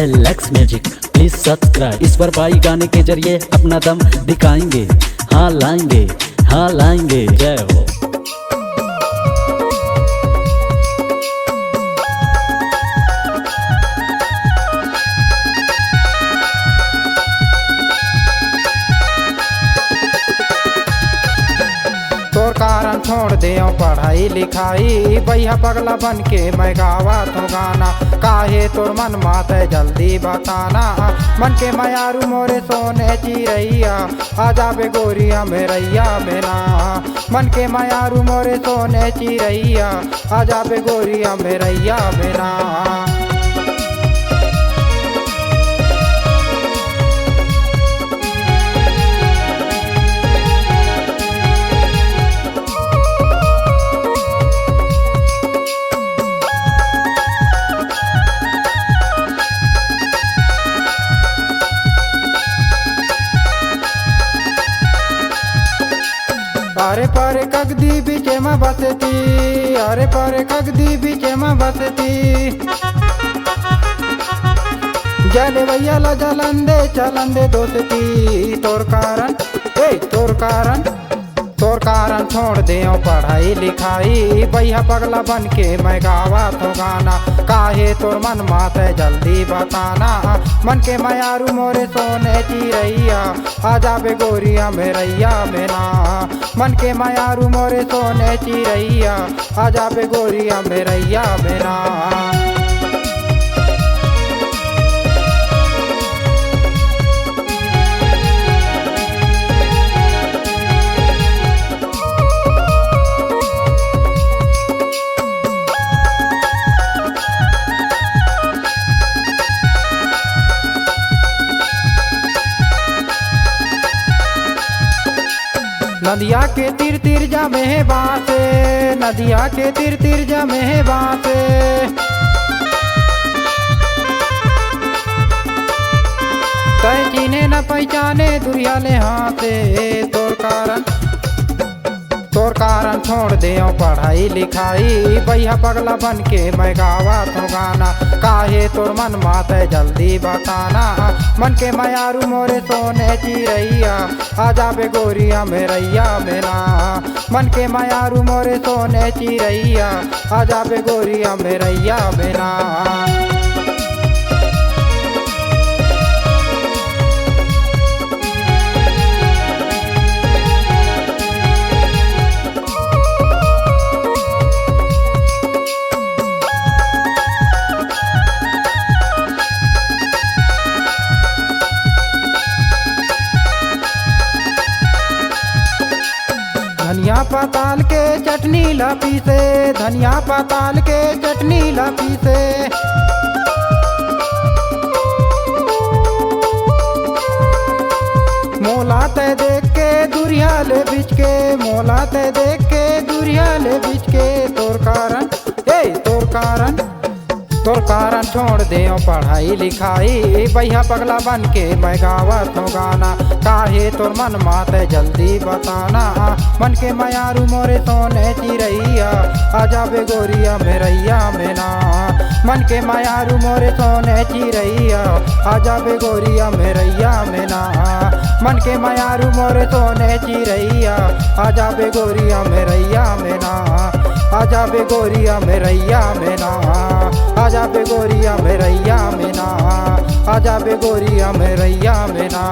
LX music please subscribe. Ishwar भाई गाने के जरिए अपना दम दिखाएंगे, हाँ लाएंगे, हाँ लाएंगे। जय हो। तोर कारण छोड़ दे पढ़ाई लिखाई, भैया पगला बन के मैं गावा तो गाना। काहे तोर मन मात जल्दी बताना, मन के मयारू मोरे सोने चिरैया, आ जाबे गोरिया मेरैया मेना। मन के मयारू मोरे सोने चिरैया, आ जाबे गोरिया मेरैया मेना। अरे पर कगदी बीचे में बसती, अरे पर कगदी बीचे में बसती। जल भैया ला जलंदे चलंदे दोस्ती। तोर कारण तोर कारण छोड़ दे पढ़ाई लिखाई, भैया पगला बन के मैं गावा तो गाना। काहे तोर मन मात जल्दी बताना, मन के मयारू मोरे सोने चिरैया, आ जाबे गोरिया मेरैया मेना। मन के मयारू मोरे सोने चिरैया, आ जाबे गोरिया मेरैया मेना। नदिया के तीर तीर जमे है बासे, नदिया के तीर तीर जमे है बासे। तय चीने न पहचाने दुरिया ले हाथे। तोर कारण छोड़ दे पढ़ाई लिखाई, भैया पगला बन के मैं गावा तो गाना। काहे तोर मन मात जल्दी बताना, मन के मयारू मोरे सोने चिरैया, आ जाबे गोरिया मेरैया मेना। मन के मयारू मोरे सोने चिरैया, आ जाबे गोरिया मेरैया मेना। धनिया पाताल के चटनी ला पीसे, धनिया पाताल के चटनी ला पीसे। मोला ते देख के दुरिया ले बिच के, मोला ते देख के दुरिया ले बिच के। तोर कारण छोड़ दे पढ़ाई लिखाई, भैया पगला बन के मैं गावा तो गाना। काहे तोर मन मात जल्दी बताना, मन के मयारू मोरे सोने चिरैया, आ जाबे गोरिया मेरैया मेना। मन के मयारू मोरे सोने चिरैया, आ जाबे गोरिया मेरैया मेना। मन के मयारू मोरे सोने चिरैया, आ जाबे गोरिया मेरैया मेना। आ जाबे गोरिया मेरैया मेना, आ जाबे गोरिया मेरैया मेना, आ जाबे गोरिया मेरैया मेना।